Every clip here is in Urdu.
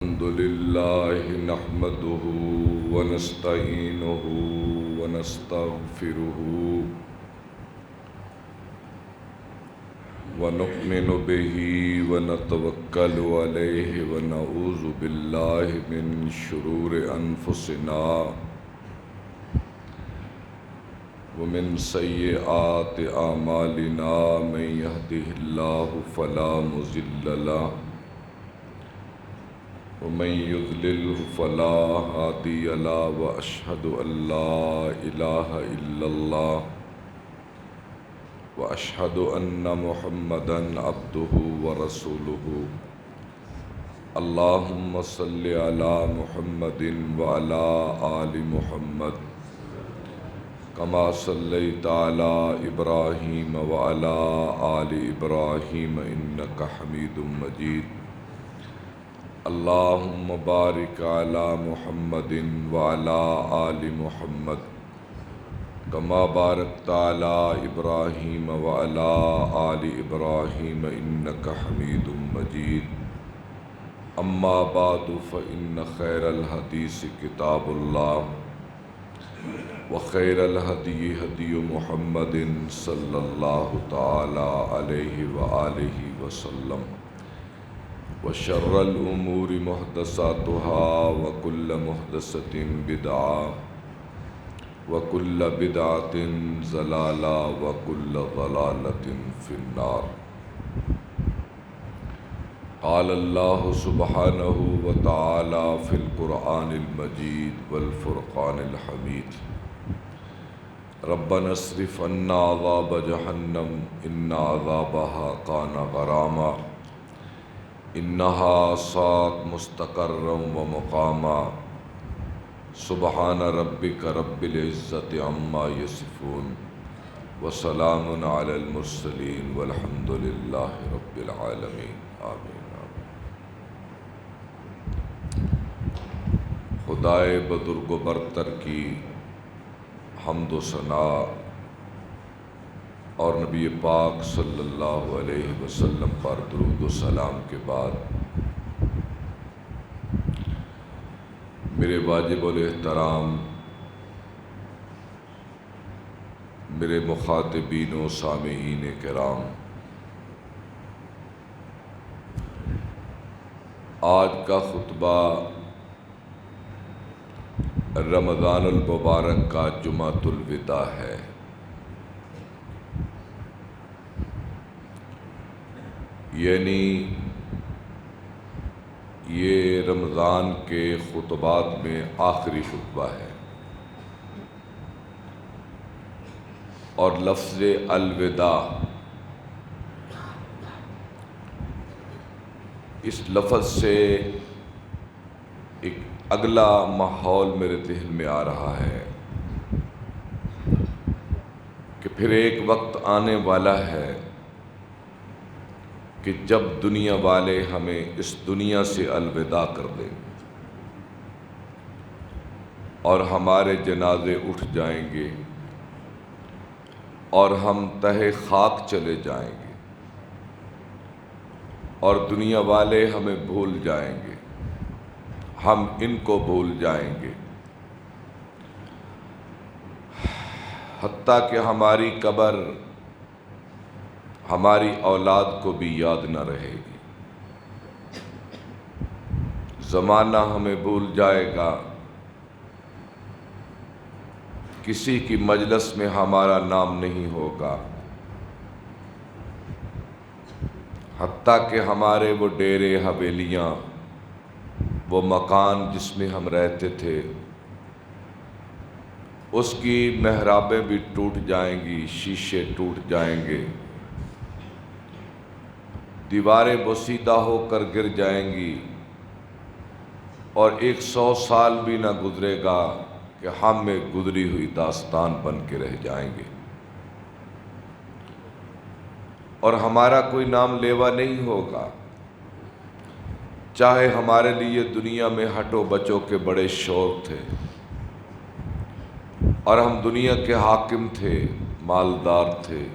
الحمد لله نحمده ونستعينه ونستغفره ونؤمن به ونتوكل عليه ونعوذ بالله من شرور أنفسنا ومن سيئات أعمالنا من يهده الله فلا مضل له ومن يضلل فلا هادي له وأشهد أن لا إله إلا الله وأشهد أن محمدًا عبده ورسوله اللهم صل على محمد وعلى آل محمد كما صليت على إبراهيم وعلى آل إبراهيم إنك حميد مجيد اللهم بارك على محمد وعلى آل محمد كما باركت على إبراهيم وعلى آل إبراهيم إنك حميد مجيد أما بعد فإن خير الحديث كتاب الله وخير الهدي هدي محمد صلى الله تعالى عليه وآله وسلم وشر الأمور محدثاتها وكل محدثة بدعة وكل بدعة ضلالة وكل ضلالة في النار قال الله سبحانه وتعالى في القرآن المجيد والفرقان الحميد ربنا اصرف عنا عذاب جهنم إن عذابها كان غراما إنها ساءت مستقرا ومقاما سبحان ربك رب العزة عما يصفون وسلام على المرسلين والحمد لله رب العالمين آمين خدائے بزرگ و برتر کی حمد و ثنا اور نبی پاک صلی اللہ علیہ وسلم پر درود و سلام کے بعد میرے واجب الاحترام میرے مخاطبین و سامعین کرام، آج کا خطبہ رمضان المبارک کا جمعۃ الوداع ہے۔ یعنی یہ رمضان کے خطبات میں آخری خطبہ ہے، اور لفظ الوداع اس لفظ سے ایک اگلا ماحول میرے ذہن میں آ رہا ہے کہ پھر ایک وقت آنے والا ہے کہ جب دنیا والے ہمیں اس دنیا سے الوداع کر دیں اور ہمارے جنازے اٹھ جائیں گے اور ہم تہہ خاک چلے جائیں گے اور دنیا والے ہمیں بھول جائیں گے، ہم ان کو بھول جائیں گے، حتیٰ کہ ہماری قبر ہماری اولاد کو بھی یاد نہ رہے گی، زمانہ ہمیں بھول جائے گا، کسی کی مجلس میں ہمارا نام نہیں ہوگا، حتیٰ کہ ہمارے وہ ڈیرے حویلیاں، وہ مکان جس میں ہم رہتے تھے، اس کی محرابیں بھی ٹوٹ جائیں گی، شیشے ٹوٹ جائیں گے، دیواریں بوسیدہ ہو کر گر جائیں گی، اور 100 سال بھی نہ گزرے گا کہ ہم میں گزری ہوئی داستان بن کے رہ جائیں گے، اور ہمارا کوئی نام لیوا نہیں ہوگا، چاہے ہمارے لیے دنیا میں ہٹو بچوں کے بڑے شوق تھے اور ہم دنیا کے حاکم تھے، مالدار تھے،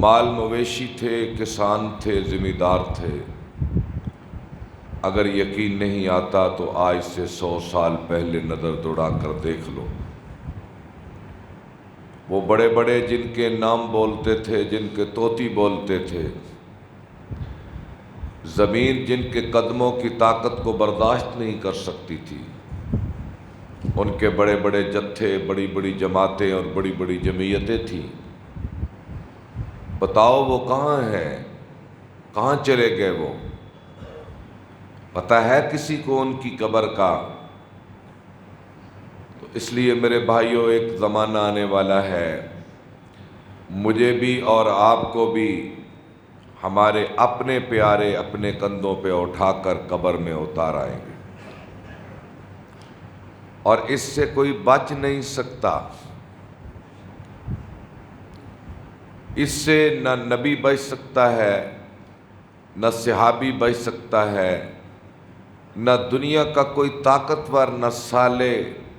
مال مویشی تھے، کسان تھے، ذمہ دار تھے، اگر یقین نہیں آتا تو آج سے 100 سال پہلے نظر دوڑا کر دیکھ لو۔ وہ بڑے بڑے جن کے نام بولتے تھے، جن کے طوطی بولتے تھے، زمین جن کے قدموں کی طاقت کو برداشت نہیں کر سکتی تھی، ان کے بڑے بڑے جتھے، بڑی بڑی جماعتیں اور بڑی بڑی جمعیتیں تھیں، بتاؤ وہ کہاں ہیں؟ کہاں چلے گئے وہ؟ پتہ ہے کسی کو ان کی قبر کا؟ تو اس لیے میرے بھائیوں، ایک زمانہ آنے والا ہے، مجھے بھی اور آپ کو بھی ہمارے اپنے پیارے اپنے کندھوں پہ اٹھا کر قبر میں اتار آئیں گے، اور اس سے کوئی بچ نہیں سکتا۔ اس سے نہ نبی بچ سکتا ہے، نہ صحابی بچ سکتا ہے، نہ دنیا کا کوئی طاقتور، نہ صالح،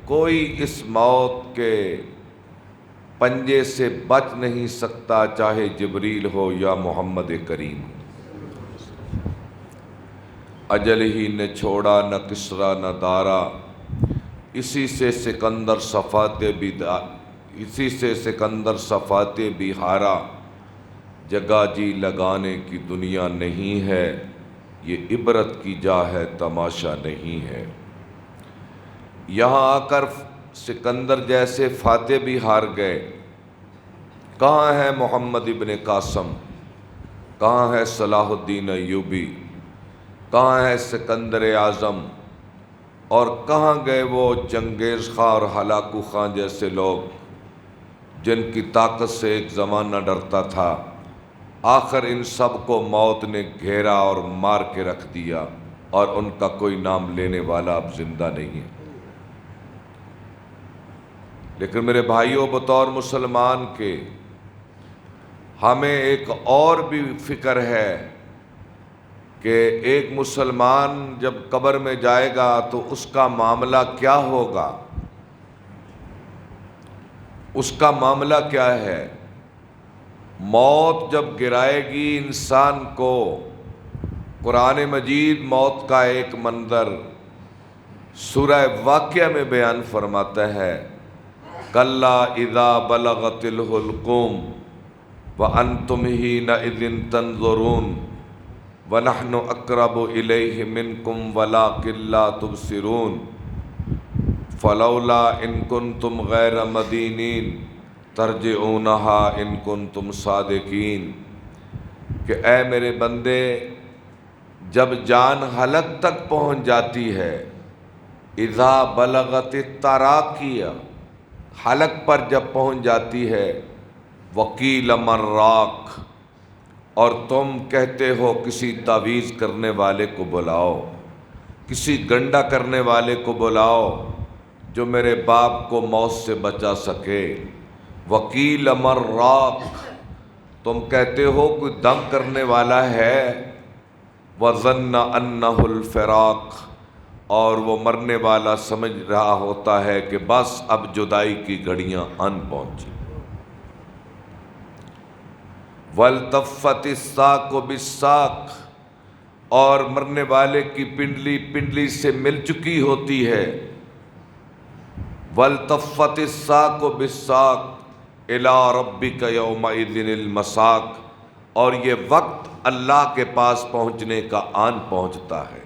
کوئی اس موت کے پنجے سے بچ نہیں سکتا، چاہے جبریل ہو یا محمد کریم۔ اجل ہی نے چھوڑا نہ کسریٰ نہ دارا، اسی سے سکندر صفاتے بھی ہارا، جگہ جی لگانے کی دنیا نہیں ہے، یہ عبرت کی جا ہے تماشا نہیں ہے۔ یہاں آ کر سکندر جیسے فاتح بھی ہار گئے۔ کہاں ہے محمد ابن قاسم؟ کہاں ہے صلاح الدین ایوبی؟ کہاں ہے سکندر اعظم؟ اور کہاں گئے وہ چنگیز خاں اور ہلاکو خاں جیسے لوگ جن کی طاقت سے ایک زمانہ ڈرتا تھا؟ آخر ان سب کو موت نے گھیرا اور مار کے رکھ دیا، اور ان کا کوئی نام لینے والا اب زندہ نہیں ہے۔ لیکن میرے بھائیوں، بطور مسلمان کے ہمیں ایک اور بھی فکر ہے کہ ایک مسلمان جب قبر میں جائے گا تو اس کا معاملہ کیا ہوگا؟ اس کا معاملہ کیا ہے؟ موت جب گرائے گی انسان کو، قرآن مجید موت کا ایک منظر سورہ واقعہ میں بیان فرماتا ہے، کَلَّا اِذَا بَلَغَتِ الْحُلْقُومَ وَأَنْتُمْ حِینَئِذٍ تَنْظُرُونَ وَنَحْنُ أَقْرَبُ إِلَیْهِ مِنْکُمْ وَلَٰکِن لَا تُبْصِرُونَ فَلَوْلَا إِن كُنتُمْ غَیْرَ مَدِینِینَ تَرْجِعُونَہَا إِن كُنتُمْ صَادِقِینَ، کہ اے میرے بندے، جب جان حلق تک پہنچ جاتی ہے، اذا بلغت التراقیہ، حلق پر جب پہنچ جاتی ہے، وکیل مراق، اور تم کہتے ہو کسی تعویذ کرنے والے کو بلاؤ، کسی گنڈا کرنے والے کو بلاؤ جو میرے باپ کو موت سے بچا سکے، وکیل مراق، تم کہتے ہو کوئی دم کرنے والا ہے، وظن انہ الفراق، اور وہ مرنے والا سمجھ رہا ہوتا ہے کہ بس اب جدائی کی گھڑیاں آن پہنچی۔ والتفت الساق بالساق، اور مرنے والے کی پنڈلی پنڈلی سے مل چکی ہوتی ہے۔ والتفت الساق بالساق الی ربک یومئذ المساق، اور یہ وقت اللہ کے پاس پہنچنے کا آن پہنچتا ہے۔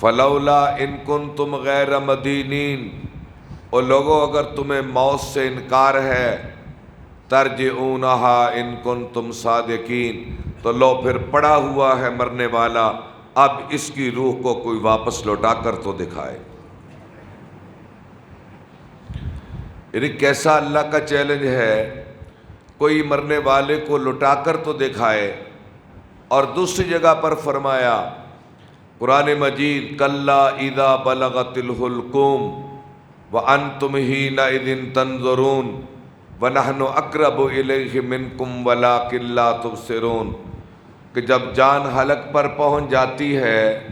فلولا ان کنتم غیر مدینین، اور لوگوں اگر تمہیں موت سے انکار ہے، ترجعونہا ان کنتم صادقین، تو لو پھر پڑا ہوا ہے مرنے والا، اب اس کی روح کو کوئی واپس لوٹا کر تو دکھائے۔ یعنی کیسا اللہ کا چیلنج ہے، کوئی مرنے والے کو لٹا کر تو دکھائے۔ اور دوسری جگہ پر فرمایا قرآن مجید، کلا اذا بلغت الحلقوم وانتم حینئذ تنظرون ونحن اقرب الیہ منکم ولکن لا تبصرون، کہ جب جان حلق پر پہنچ جاتی ہے،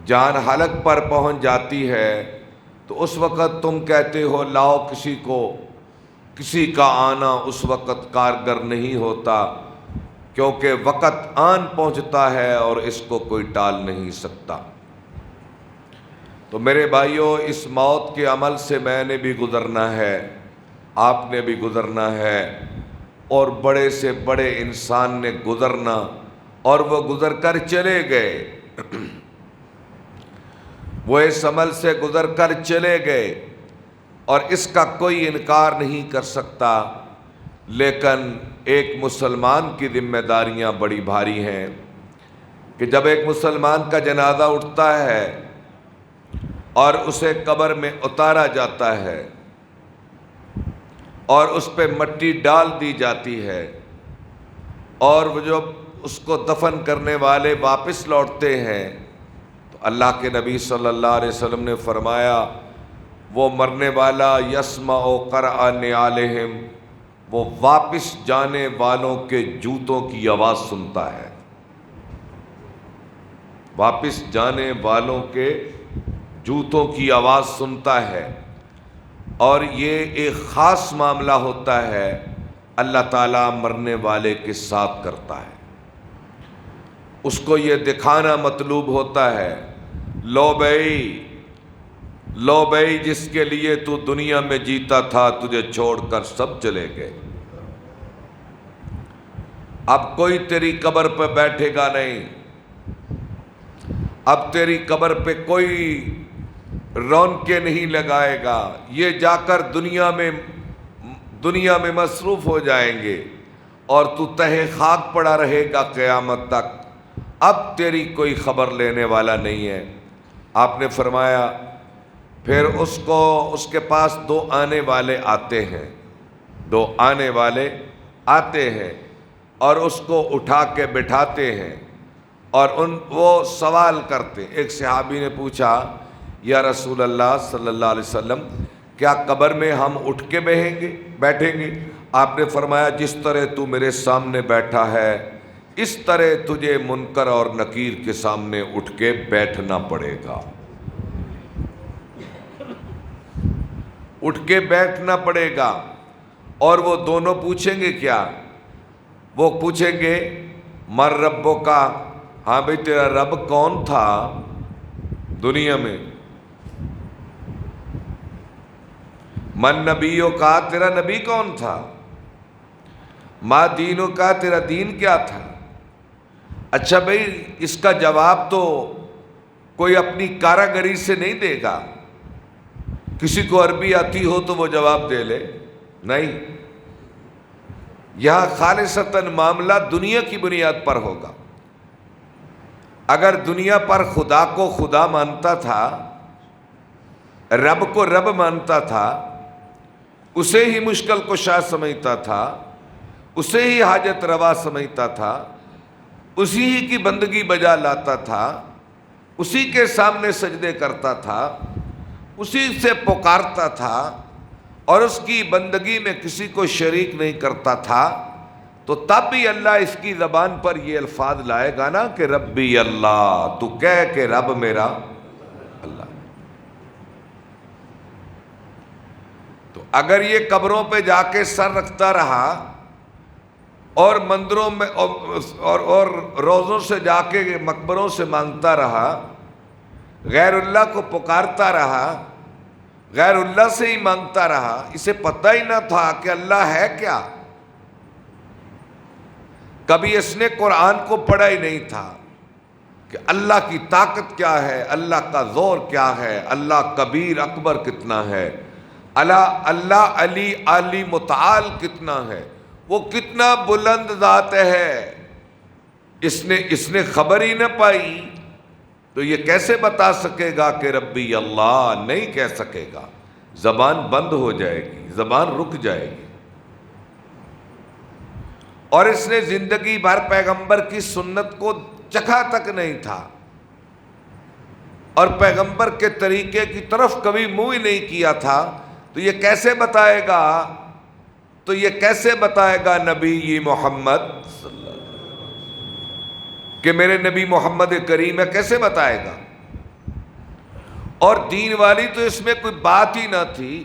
جان حلق پر پہنچ جاتی ہے، تو اس وقت تم کہتے ہو لاؤ کسی کو، کسی کا آنا اس وقت کارگر نہیں ہوتا، کیونکہ وقت آن پہنچتا ہے اور اس کو کوئی ٹال نہیں سکتا۔ تو میرے بھائیوں، اس موت کے عمل سے میں نے بھی گزرنا ہے، آپ نے بھی گزرنا ہے، اور بڑے سے بڑے انسان نے گزرنا، اور وہ گزر کر چلے گئے، وہ اس عمل سے گزر کر چلے گئے، اور اس کا کوئی انکار نہیں کر سکتا۔ لیکن ایک مسلمان کی ذمہ داریاں بڑی بھاری ہیں کہ جب ایک مسلمان کا جنازہ اٹھتا ہے اور اسے قبر میں اتارا جاتا ہے اور اس پہ مٹی ڈال دی جاتی ہے، اور وہ جو اس کو دفن کرنے والے واپس لوٹتے ہیں، تو اللہ کے نبی صلی اللہ علیہ وسلم نے فرمایا وہ مرنے والا یسمع قرع نعالہم، وہ واپس جانے والوں کے جوتوں کی آواز سنتا ہے، واپس جانے والوں کے جوتوں کی آواز سنتا ہے۔ اور یہ ایک خاص معاملہ ہوتا ہے، اللہ تعالیٰ مرنے والے کے ساتھ کرتا ہے، اس کو یہ دکھانا مطلوب ہوتا ہے، لو بھائی جس کے لیے تو دنیا میں جیتا تھا تجھے چھوڑ کر سب چلے گئے، اب کوئی تیری قبر پہ بیٹھے گا نہیں، اب تیری قبر پہ کوئی رونقیں نہیں لگائے گا، یہ جا کر دنیا میں مصروف ہو جائیں گے، اور تو تہہ خاک پڑا رہے گا قیامت تک، اب تیری کوئی خبر لینے والا نہیں ہے۔ آپ نے فرمایا پھر اس کے پاس دو آنے والے آتے ہیں اور اس کو اٹھا کے بٹھاتے ہیں، اور وہ سوال کرتے۔ ایک صحابی نے پوچھا یا رسول اللہ صلی اللہ علیہ وسلم، کیا قبر میں ہم اٹھ کے بیٹھیں گے؟ آپ نے فرمایا جس طرح تو میرے سامنے بیٹھا ہے اس طرح تجھے منکر اور نکیر کے سامنے اٹھ کے بیٹھنا پڑے گا، اٹھ کے بیٹھنا پڑے گا۔ اور وہ دونوں پوچھیں گے کیا؟ وہ پوچھیں گے مر ربو کا، ہاں بھئی تیرا رب کون تھا دنیا میں؟ من نبیوں کا، تیرا نبی کون تھا؟ ما دینوں کا، تیرا دین کیا تھا؟ اچھا بھئی اس کا جواب تو کوئی اپنی کاراگری سے نہیں دے گا، کسی کو عربی آتی ہو تو وہ جواب دے لے، نہیں، یہاں خالصتاً معاملہ دنیا کی بنیاد پر ہوگا۔ اگر دنیا پر خدا کو خدا مانتا تھا، رب کو رب مانتا تھا، اسے ہی مشکل کشا سمجھتا تھا، اسے ہی حاجت روا سمجھتا تھا، اسی ہی کی بندگی بجا لاتا تھا، اسی کے سامنے سجدے کرتا تھا، اسی سے پکارتا تھا، اور اس کی بندگی میں کسی کو شریک نہیں کرتا تھا، تو تب بھی اللہ اس کی زبان پر یہ الفاظ لائے گا نا کہ ربی اللہ، تو کہہ کہ رب میرا اللہ۔ تو اگر یہ قبروں پہ جا کے سر رکھتا رہا اور مندروں میں اور روزوں سے جا کے مقبروں سے مانگتا رہا، غیر اللہ کو پکارتا رہا، غیر اللہ سے ہی مانگتا رہا، اسے پتہ ہی نہ تھا کہ اللہ ہے کیا، کبھی اس نے قرآن کو پڑھا ہی نہیں تھا کہ اللہ کی طاقت کیا ہے، اللہ کا زور کیا ہے، اللہ کبیر اکبر کتنا ہے، اللہ علی علی متعال کتنا ہے، وہ کتنا بلند ذات ہے، اس نے خبر ہی نہ پائی، تو یہ کیسے بتا سکے گا کہ ربی اللہ؟ نہیں کہہ سکے گا، زبان بند ہو جائے گی، زبان رک جائے گی۔ اور اس نے زندگی بھر پیغمبر کی سنت کو چکھا تک نہیں تھا، اور پیغمبر کے طریقے کی طرف کبھی منہ ہی نہیں کیا تھا، تو یہ کیسے بتائے گا نبی محمد صلی اللہ علیہ وسلم کہ میرے نبی محمد کریم ہے؟ کیسے بتائے گا؟ اور دین والی تو اس میں کوئی بات ہی نہ تھی،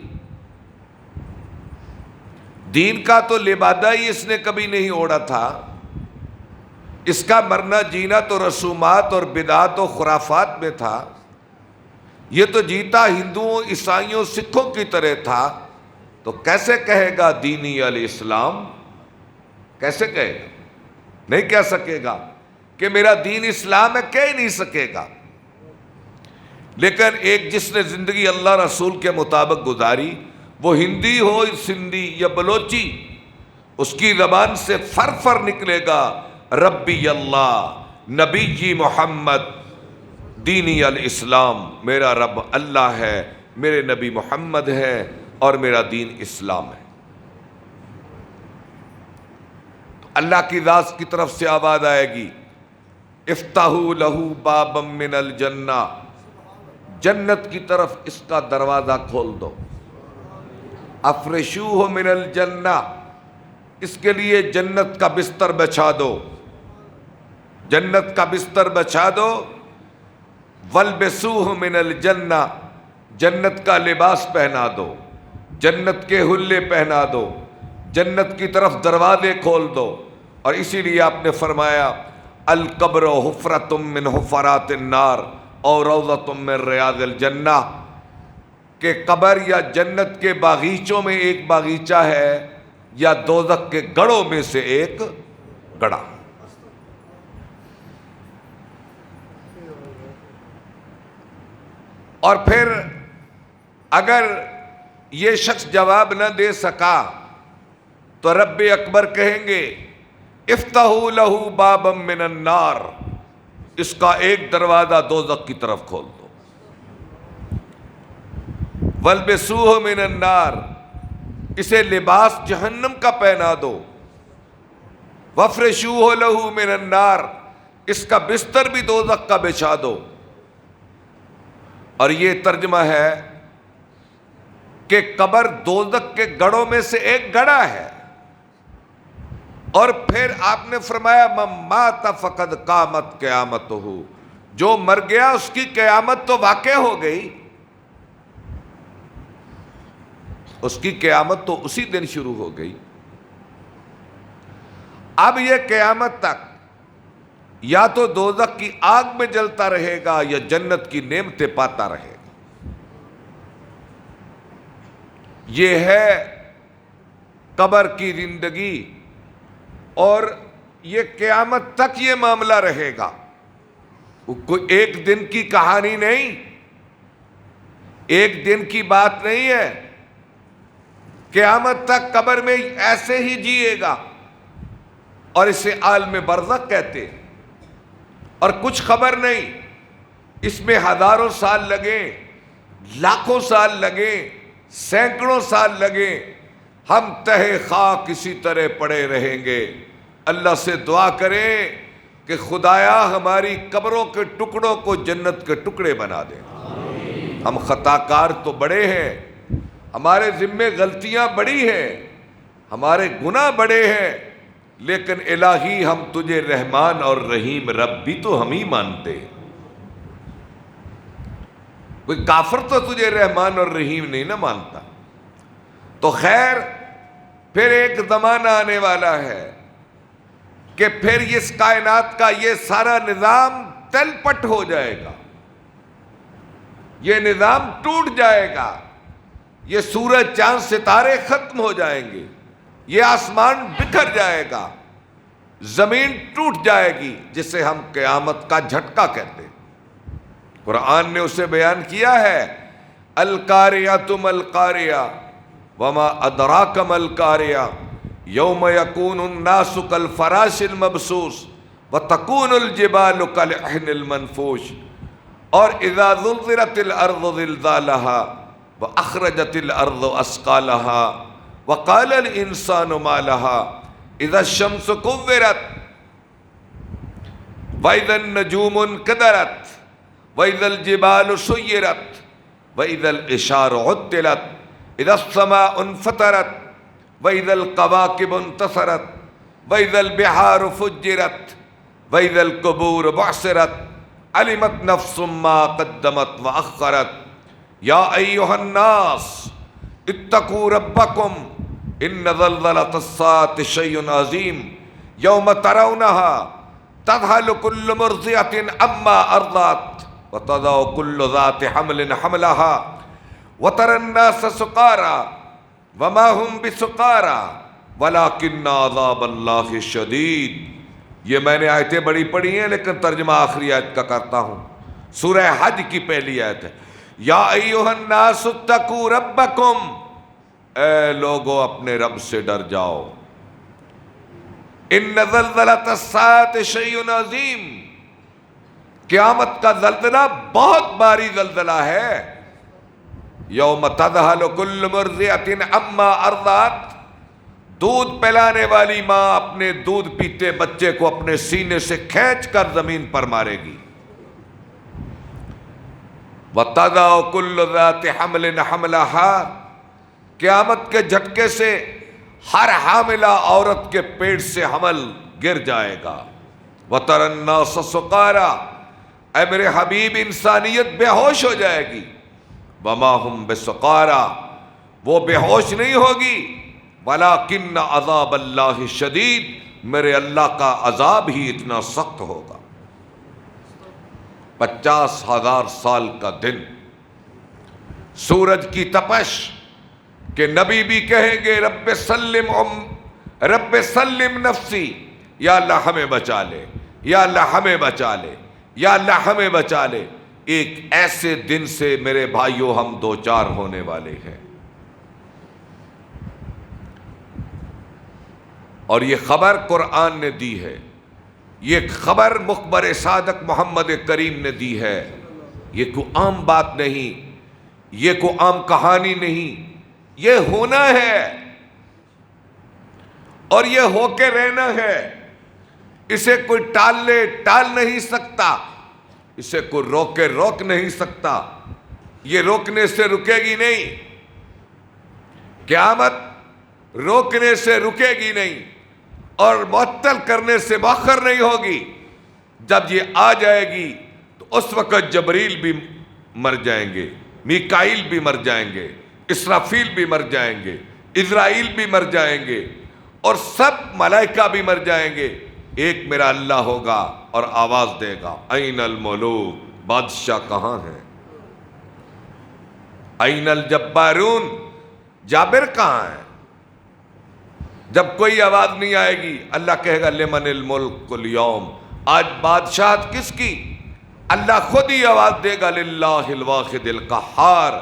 دین کا تو لبادہ ہی اس نے کبھی نہیں اوڑھا تھا، اس کا مرنا جینا تو رسومات اور بدعات و خرافات میں تھا، یہ تو جیتا ہندوؤں عیسائیوں سکھوں کی طرح تھا، تو کیسے کہے گا دینی الاسلام؟ کیسے کہے گا؟ نہیں کہہ سکے گا کہ میرا دین اسلام ہے، کہہ ہی نہیں سکے گا۔ لیکن ایک جس نے زندگی اللہ رسول کے مطابق گزاری، وہ ہندی ہو سندھی یا بلوچی، اس کی زبان سے فر فر نکلے گا ربی اللہ، نبی جی محمد، دینی الاسلام، میرا رب اللہ ہے، میرے نبی محمد ہے، اور میرا دین اسلام ہے۔ تو اللہ کی ذات کی طرف سے آواز آئے گی، افتحوا لہ بابا من الجنہ، جنت کی طرف اس کا دروازہ کھول دو، افرشوہ من الجنہ، اس کے لیے جنت کا بستر بچھا دو، جنت کا بستر بچھا دو، والبسوہ من الجنہ، جنت کا لباس پہنا دو، جنت کے حلے پہنا دو، جنت کی طرف دروازے کھول دو۔ اور اسی لیے آپ نے فرمایا القبر حفرۃ من حفرات النار اور روضۃ من ریاض الجنہ، کہ قبر یا جنت کے باغیچوں میں ایک باغیچہ ہے، یا دوزخ کے گڑھوں میں سے ایک گڑھا۔ اور پھر اگر یہ شخص جواب نہ دے سکا تو رب اکبر کہیں گے افتحوا لہ بابا من النار، اس کا ایک دروازہ دوزخ کی طرف کھول دو، والبسوہ من النار، اسے لباس جہنم کا پہنا دو، وافرشوہ لہ من النار، اس کا بستر بھی دوزخ کا بچھا دو۔ اور یہ ترجمہ ہے کہ قبر دوزخ کے گڑھوں میں سے ایک گڑھا ہے۔ اور پھر آپ نے فرمایا من مات فقد قامت قیامتہ، جو مر گیا اس کی قیامت تو واقع ہو گئی، اس کی قیامت تو اسی دن شروع ہو گئی۔ اب یہ قیامت تک یا تو دوزخ کی آگ میں جلتا رہے گا یا جنت کی نعمتیں پاتا رہے گا۔ یہ ہے قبر کی زندگی، اور یہ قیامت تک یہ معاملہ رہے گا، کوئی ایک دن کی کہانی نہیں، ایک دن کی بات نہیں ہے۔ قیامت تک قبر میں ایسے ہی جیے گا، اور اسے عالم برزخ کہتے ہیں۔ اور کچھ خبر نہیں، اس میں ہزاروں سال لگیں، لاکھوں سال لگیں، سینکڑوں سال لگیں، ہم تہے خاک اسی طرح پڑے رہیں گے۔ اللہ سے دعا کریں کہ خدایا ہماری قبروں کے ٹکڑوں کو جنت کے ٹکڑے بنا دیں۔ ہم خطا کار تو بڑے ہیں، ہمارے ذمے غلطیاں بڑی ہیں، ہمارے گناہ بڑے ہیں، لیکن الہی ہم تجھے رحمان اور رحیم رب بھی تو ہم ہی مانتے ہیں۔ کوئی کافر تو تجھے رحمان اور رحیم نہیں نہ مانتا۔ تو خیر، پھر ایک زمانہ آنے والا ہے کہ پھر اس کائنات کا یہ سارا نظام تل پٹ ہو جائے گا، یہ نظام ٹوٹ جائے گا، یہ سورج چاند ستارے ختم ہو جائیں گے، یہ آسمان بکھر جائے گا، زمین ٹوٹ جائے گی، جسے ہم قیامت کا جھٹکا کہتے ہیں۔ قرآن نے اسے بیان کیا ہے القاریۃ ما القاریہ وما ادراک ما القاریہ یوم یکون الناس کالفراش المبثوث وتکون الجبال کالعہن المنفوش، اور اذا زلزلت الارض زلزالها واخرجت الارض اثقالها وقال الانسان ما لها اذا الشمس كورت واذا النجوم انكدرت واذا الجبال سيرت واذا العشار عطلت اذا السماء انفطرت واذا الكواكب انتثرت واذا البحار فجرت واذا القبور بعثرت علمت نفس ما قدمت واخرت یا ایھا الناس اتقوا ربکم ان زلزلۃ الساعۃ شیء عظیم یوم ترونها تذهل كل مرضعة عما أرضعت وتضع كل ذات حمل حملها وترى الناس سقارى وما هم بسقارى ولكن عذاب الله شدید. یہ میں نے آیتیں بڑی پڑھی ہیں لیکن ترجمہ آخری آیت کا کرتا ہوں. سورہ حج کی پہلی آیت ہے. یا ایھا الناس اتقوا ربکم، اے لوگو اپنے رب سے ڈر جاؤ. ان زلزلۃ الساعۃ شیء عظیم، قیامت کا زلزلہ بہت بھاری زلزلہ ہے. یوم تذہل کل مرضعۃ عما ارضعت، دودھ پلانے والی ماں اپنے دودھ پیتے بچے کو اپنے سینے سے کھینچ کر زمین پر مارے گی. وَتَضَعُ كُلُّ ذَاتِ حَمْلٍ حَمْلَهَا، قیامت کے جھٹکے سے ہر حاملہ عورت کے پیٹ سے حمل گر جائے گا. وَتَرَى النَّاسَ سُقَارَىٰ، اے میرے حبیب انسانیت بے ہوش ہو جائے گی. وَمَا هُمْ بِسُقَارَىٰ، وہ بے ہوش نہیں ہوگی. وَلَٰكِنَّ عَذَابَ اللَّهِ شَدِيدٌ، میرے اللہ کا عذاب ہی اتنا سخت ہوگا. 50,000 سال کا دن، سورج کی تپش کہ نبی بھی کہیں گے رب سلم نفسی، یا اللہ ہمیں بچا لے، یا اللہ ہمیں بچا لے، یا اللہ ہمیں بچا لے. ایک ایسے دن سے میرے بھائیوں ہم دوچار ہونے والے ہیں. اور یہ خبر قرآن نے دی ہے، یہ خبر مخبر صادق محمد کریم نے دی ہے. یہ کوئی عام بات نہیں، یہ کوئی عام کہانی نہیں، یہ ہونا ہے اور یہ ہو کے رہنا ہے. اسے کوئی ٹال نہیں سکتا، اسے کوئی روک نہیں سکتا. یہ روکنے سے رکے گی نہیں، قیامت روکنے سے رکے گی نہیں اور معطل کرنے سے مؤخر نہیں ہوگی. جب یہ آ جائے گی تو اس وقت جبریل بھی مر جائیں گے، میکائیل بھی مر جائیں گے، اسرافیل بھی مر جائیں گے، عزرائیل بھی مر جائیں گے اور سب ملائکہ بھی مر جائیں گے. ایک میرا اللہ ہوگا اور آواز دے گا این الملوک، بادشاہ کہاں ہیں؟ این الجبارون، جابر کہاں ہیں؟ جب کوئی آواز نہیں آئے گی اللہ کہے گا لمن الملک اليوم، آج بادشاہت کس کی؟ اللہ خود ہی آواز دے گا للہ الواحد القہار،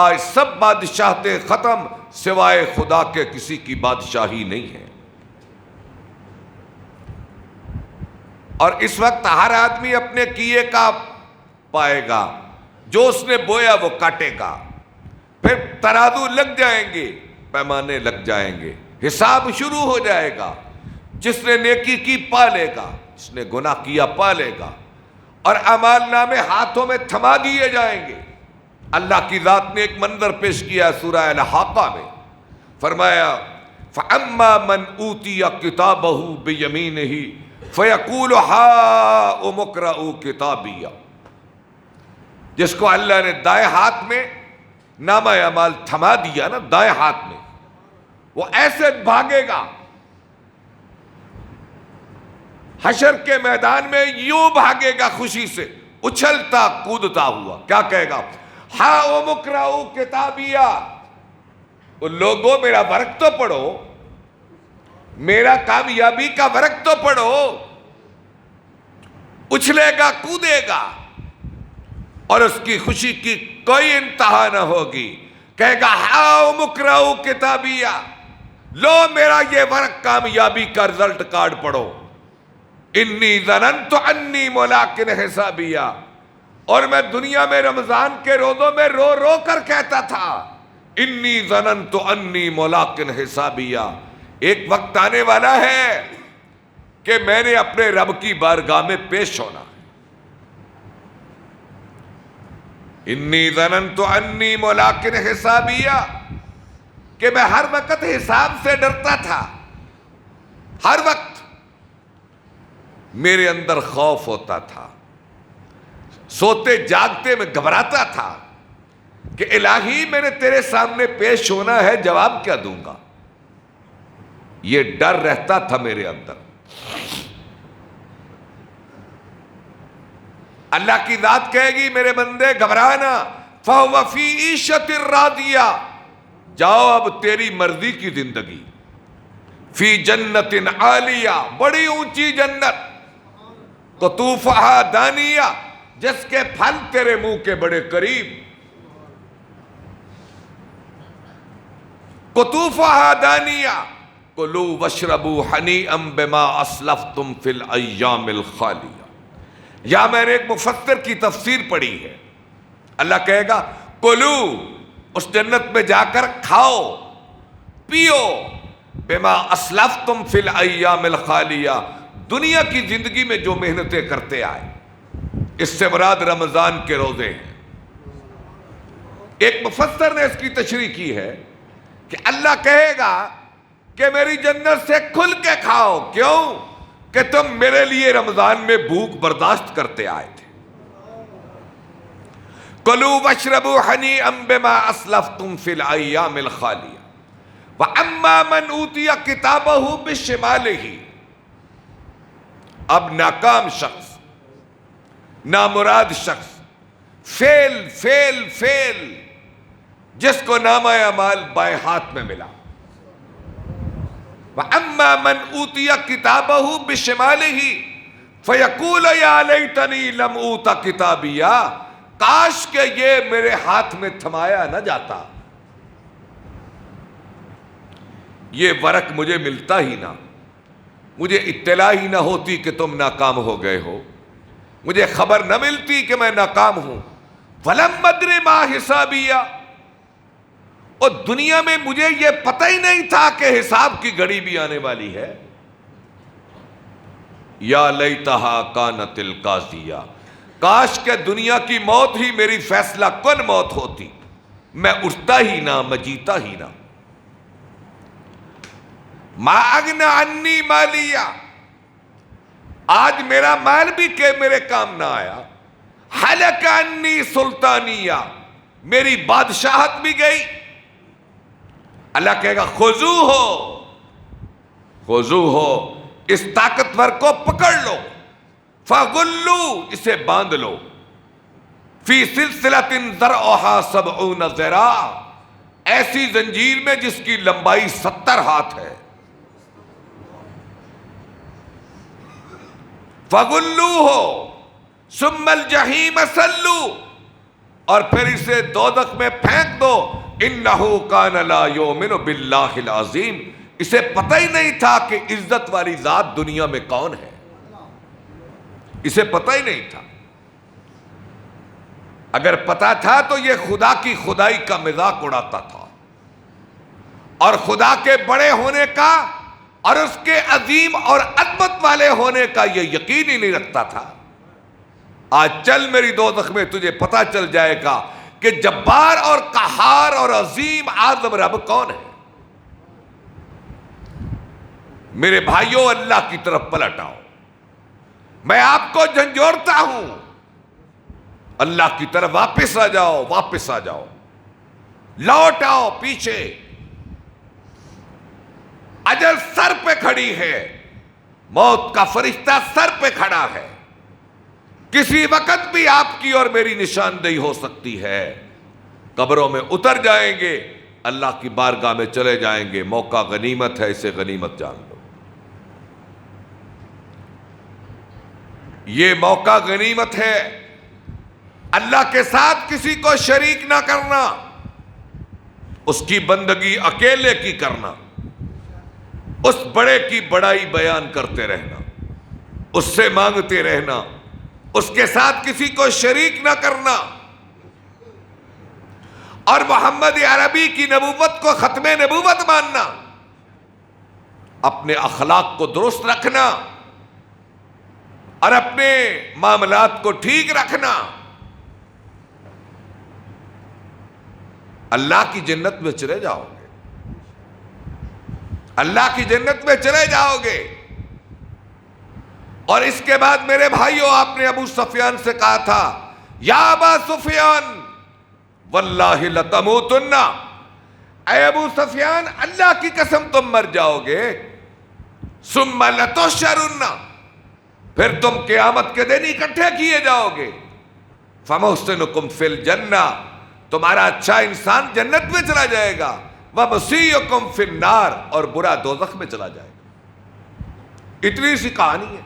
آج سب بادشاہتیں ختم، سوائے خدا کے کسی کی بادشاہی نہیں ہے. اور اس وقت ہر آدمی اپنے کیے کا پائے گا، جو اس نے بویا وہ کاٹے گا. پھر ترازو لگ جائیں گے، پیمانے لگ جائیں گے، حساب شروع ہو جائے گا. جس نے نیکی کی پا لے گا، جس نے گناہ کیا پا لے گا، اور اعمال نامے ہاتھوں میں تھما دیے جائیں گے. اللہ کی ذات نے ایک منظر پیش کیا سورہ الحاقہ میں، فرمایا فَأَمَّا مَنْ أُوتِيَ كِتَابَهُ بِيَمِينِهِ فَيَقُولُ هَاؤُمُ اقْرَءُوا كِتَابِيَهْ، جس کو اللہ نے دائیں ہاتھ میں نامہ اعمال تھما دیا نا، دائیں ہاتھ میں، وہ ایسے بھاگے گا حشر کے میدان میں، یوں بھاگے گا خوشی سے، اچھلتا کودتا ہوا. کیا کہے گا؟ ہاؤم اقرؤوا کتابیہ، ان لوگوں میرا ورق تو پڑھو، میرا کامیابی کا ورق تو پڑھو. اچھلے گا، کودے گا اور اس کی خوشی کی کوئی انتہا نہ ہوگی. کہے گا ہاؤم اقرؤوا کتابیہ، لو میرا یہ ورق کامیابی کا رزلٹ کارڈ پڑھو. انی ظننت انی ملاق حسابیہ، اور میں دنیا میں رمضان کے روزوں میں رو رو کر کہتا تھا انی ظننت انی ملاق حسابیہ، ایک وقت آنے والا ہے کہ میں نے اپنے رب کی بارگاہ میں پیش ہونا ہے. انی ظننت انی ملاق حسابیہ، کہ میں ہر وقت حساب سے ڈرتا تھا، ہر وقت میرے اندر خوف ہوتا تھا، سوتے جاگتے میں گھبراتا تھا کہ الہی میں نے تیرے سامنے پیش ہونا ہے، جواب کیا دوں گا؟ یہ ڈر رہتا تھا میرے اندر. اللہ کی ذات کہے گی میرے بندے گھبرانا، فَهُوَ فِي عِيشَةٍ رَاضِيَةٍ، جاؤ اب تیری مرضی کی زندگی، فی جنت عالیہ، بڑی اونچی جنت، قطوفہا دانیہ، جس کے پھل تیرے منہ کے بڑے قریب، قطوفہا دانیہ، کلوا واشربوا ہنیئا بما اسلفتم فی الایام الخالیہ۔ یا میں نے ایک مفسر کی تفسیر پڑھی ہے، اللہ کہے گا کلو، اس جنت میں جا کر کھاؤ پیو، بما اسلفتم فی الایام الخالیہ، دنیا کی زندگی میں جو محنتیں کرتے آئے، اس سے مراد رمضان کے روزے ہیں۔ ایک مفسر نے اس کی تشریح کی ہے کہ اللہ کہے گا کہ میری جنت سے کھل کے کھاؤ، کیوں کہ تم میرے لیے رمضان میں بھوک برداشت کرتے آئے تھے۔ کلوا واشربوا ہنیئا بما اسلفتم فی الایام الخالیہ واما من اوتی کتابہ بشمالہ۔ اب ناکام شخص، نامراد شخص، فیل فیل فیل، جس کو نامہ اعمال بائیں ہاتھ میں ملا، وَأَمَّا مَنْ أُوتِيَ كِتَابَهُ بِشِمَالِهِ فَيَقُولُ يَا لَيْتَنِي لَمْ أُوتَ كِتَابِيَهْ، کاش کہ یہ میرے ہاتھ میں تھمایا نہ جاتا، یہ ورق مجھے ملتا ہی نہ، مجھے اطلاع ہی نہ ہوتی کہ تم ناکام ہو گئے ہو، مجھے خبر نہ ملتی کہ میں ناکام ہوں۔ وَلَمْ أَدْرِ مَا حِسَابِيَهْ، اور دنیا میں مجھے یہ پتہ ہی نہیں تھا کہ حساب کی گھڑی بھی آنے والی ہے۔ یا لیتہا کانت القاضیہ، کاش کہ دنیا کی موت ہی میری فیصلہ کن موت ہوتی، میں اٹھتا ہی نہ، میں جیتا ہی نہ۔ ما اغنی عنی مالیہ، آج میرا مال بھی کہ میرے کام نہ آیا۔ ہلک عنی سلطانیہ، میری بادشاہت بھی گئی۔ اللہ کہے گا خضوہ، اس طاقتور کو پکڑ لو، فغلو، اسے باندھ لو، فی سلسلۃ ذرعہا 70 ذراع، ایسی زنجیر میں جس کی لمبائی 70 ہاتھ ہے۔ فغلوہ ثم الجحیم صلوا، اور پھر اسے دوزخ میں پھینک دو۔ انہ کان لا یؤمن باللہ العظیم، اسے پتہ ہی نہیں تھا کہ عزت والی ذات دنیا میں کون ہے، اسے پتہ ہی نہیں تھا۔ اگر پتہ تھا تو یہ خدا کی خدائی کا مذاق اڑاتا تھا، اور خدا کے بڑے ہونے کا اور اس کے عظیم اور عظمت والے ہونے کا یہ یقین ہی نہیں رکھتا تھا۔ آج چل میری دوزخ میں، تجھے پتہ چل جائے گا کہ جبار اور قہار اور عظیم اعظم رب کون ہے۔ میرے بھائیوں، اللہ کی طرف پلٹ آؤ، میں آپ کو جھنجھوڑتا ہوں، اللہ کی طرف واپس آ جاؤ، واپس آ جاؤ، لوٹ آؤ پیچھے۔ اجل سر پہ کھڑی ہے، موت کا فرشتہ سر پہ کھڑا ہے، کسی وقت بھی آپ کی اور میری نشاندہی ہو سکتی ہے۔ قبروں میں اتر جائیں گے، اللہ کی بارگاہ میں چلے جائیں گے، موقع غنیمت ہے، اسے غنیمت جان لو۔ یہ موقع غنیمت ہے، اللہ کے ساتھ کسی کو شریک نہ کرنا، اس کی بندگی اکیلے کی کرنا، اس بڑے کی بڑائی بیان کرتے رہنا، اس سے مانگتے رہنا، اس کے ساتھ کسی کو شریک نہ کرنا، اور محمد عربی کی نبوت کو ختم نبوت ماننا، اپنے اخلاق کو درست رکھنا اور اپنے معاملات کو ٹھیک رکھنا، اللہ کی جنت میں چلے جاؤ گے، اللہ کی جنت میں چلے جاؤ گے۔ اور اس کے بعد میرے بھائیوں، آپ نے ابو سفیان سے کہا تھا، یا ابا سفیان واللہ لتموتن، اے ابو سفیان اللہ کی قسم تم مر جاؤ گے، ثم لتحشرن، پھر تم قیامت کے دن اکٹھے کیے جاؤ گے۔ فَمُحْسِنُكُمْ فِي الْجَنَّةِ، تمہارا اچھا انسان جنت میں چلا جائے گا، وَمُسِيئُكُمْ فِي النَّارِ، اور برا دوزخ میں چلا جائے گا۔ اتنی سی کہانی ہے،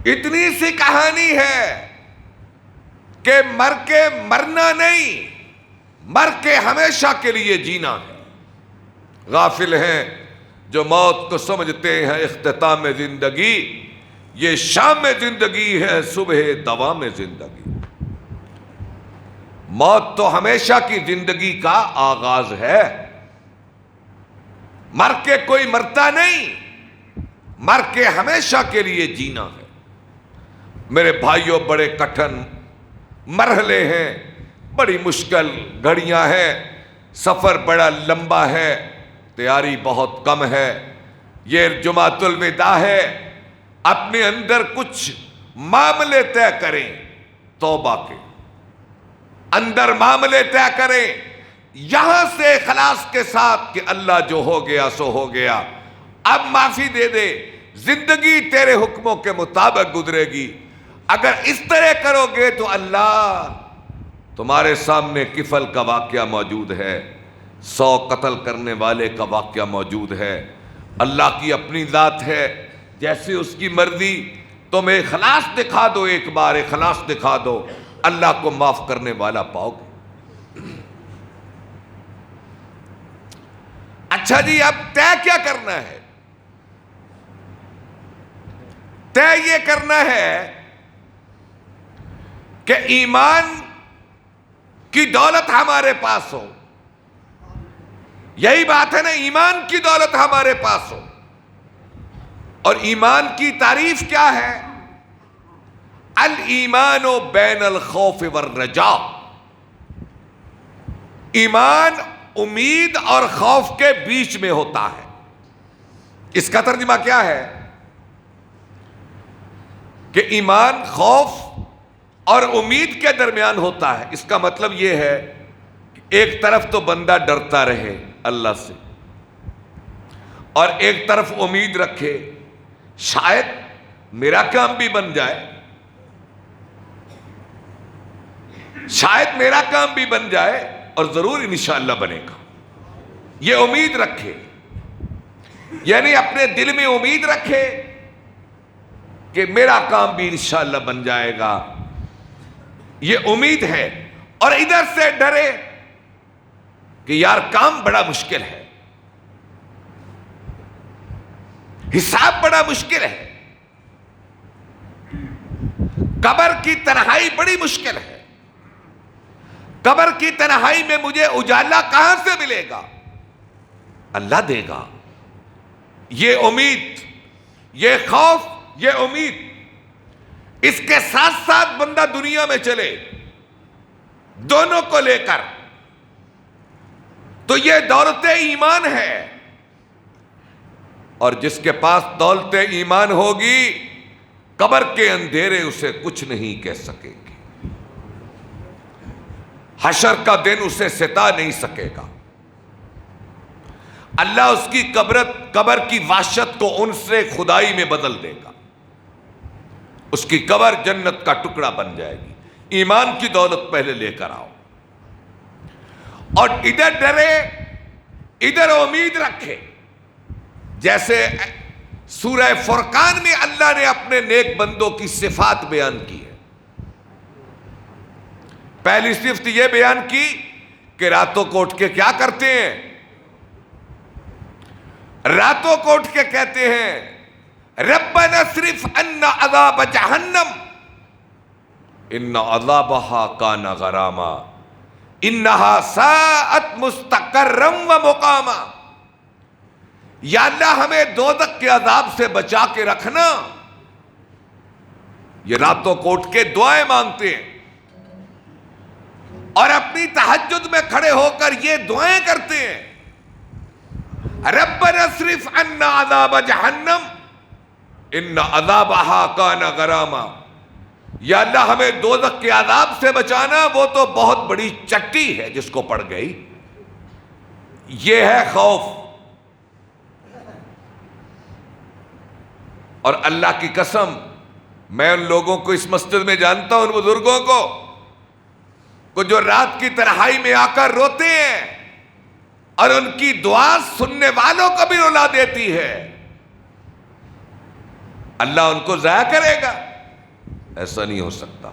اتنی سی کہانی ہے کہ مر کے مرنا نہیں، مر کے ہمیشہ کے لیے جینا ہے۔ غافل ہیں جو موت کو سمجھتے ہیں اختتام زندگی، یہ شام زندگی ہے صبح دوام زندگی۔ موت تو ہمیشہ کی زندگی کا آغاز ہے، مر کے کوئی مرتا نہیں، مر کے ہمیشہ کے لیے جینا ہے۔ میرے بھائیوں، بڑے کٹھن مرحلے ہیں، بڑی مشکل گھڑیاں ہیں، سفر بڑا لمبا ہے، تیاری بہت کم ہے۔ یہ جمعۃ الوداع ہے، اپنے اندر کچھ معاملے طے کریں، توبہ کے اندر معاملے طے کریں، یہاں سے اخلاص کے ساتھ کہ اللہ جو ہو گیا سو ہو گیا، اب معافی دے دے، زندگی تیرے حکموں کے مطابق گزرے گی۔ اگر اس طرح کرو گے تو اللہ تمہارے سامنے کفل کا واقعہ موجود ہے، 100 قتل کرنے والے کا واقعہ موجود ہے۔ اللہ کی اپنی ذات ہے، جیسے اس کی مرضی، تم اخلاص دکھا دو، ایک بار اخلاص دکھا دو، اللہ کو معاف کرنے والا پاؤ گے۔ اچھا جی، اب طے کیا کرنا ہے؟ طے یہ کرنا ہے کہ ایمان کی دولت ہمارے پاس ہو، یہی بات ہے نا، ایمان کی دولت ہمارے پاس ہو۔ اور ایمان کی تعریف کیا ہے؟ الایمان بین الخوف والرجاء، ایمان امید اور خوف کے بیچ میں ہوتا ہے۔ اس کا ترجمہ کیا ہے؟ کہ ایمان خوف اور امید کے درمیان ہوتا ہے۔ اس کا مطلب یہ ہے کہ ایک طرف تو بندہ ڈرتا رہے اللہ سے، اور ایک طرف امید رکھے شاید میرا کام بھی بن جائے، شاید میرا کام بھی بن جائے، اور ضرور انشاءاللہ بنے گا۔ یہ امید رکھے، یعنی اپنے دل میں امید رکھے کہ میرا کام بھی انشاءاللہ بن جائے گا، یہ امید ہے۔ اور ادھر سے ڈرے کہ یار کام بڑا مشکل ہے، حساب بڑا مشکل ہے، قبر کی تنہائی بڑی مشکل ہے، قبر کی تنہائی میں مجھے اجالا کہاں سے ملے گا؟ اللہ دے گا۔ یہ امید، یہ خوف، یہ امید، اس کے ساتھ ساتھ بندہ دنیا میں چلے دونوں کو لے کر، تو یہ دولت ایمان ہے۔ اور جس کے پاس دولت ایمان ہوگی، قبر کے اندھیرے اسے کچھ نہیں کہہ سکے گے، حشر کا دن اسے ستا نہیں سکے گا۔ اللہ اس کی قبر کی وحشت کو انس خدائی میں بدل دے گا، اس کی قبر جنت کا ٹکڑا بن جائے گی۔ ایمان کی دولت پہلے لے کر آؤ، اور ادھر ڈرے ادھر امید رکھے۔ جیسے سورہ فرقان میں اللہ نے اپنے نیک بندوں کی صفات بیان کی ہے۔ پہلی صفت یہ بیان کی کہ راتوں کو اٹھ کے کیا کرتے ہیں؟ راتوں کو اٹھ کے کہتے ہیں ربنا اصرف عنا عذاب جہنم ان عذابها کان غراما انہا ساءت مستقرا و مقاما۔ یا اللہ ہمیں دوزخ کے عذاب سے بچا کے رکھنا۔ یہ راتوں کو اٹھ کے دعائیں مانگتے ہیں، اور اپنی تہجد میں کھڑے ہو کر یہ دعائیں کرتے ہیں ربنا اصرف عنا عذاب جہنم ان عذابها کان غراما۔ یا اللہ ہمیں دوزخ کے عذاب سے بچانا، وہ تو بہت بڑی چٹی ہے جس کو پڑ گئی۔ یہ ہے خوف۔ اور اللہ کی قسم، میں ان لوگوں کو اس مسجد میں جانتا ہوں، ان بزرگوں کو جو رات کی تنہائی میں آ کر روتے ہیں اور ان کی دعا سننے والوں کو بھی رلا دیتی ہے۔ اللہ ان کو ضائع کرے گا؟ ایسا نہیں ہو سکتا۔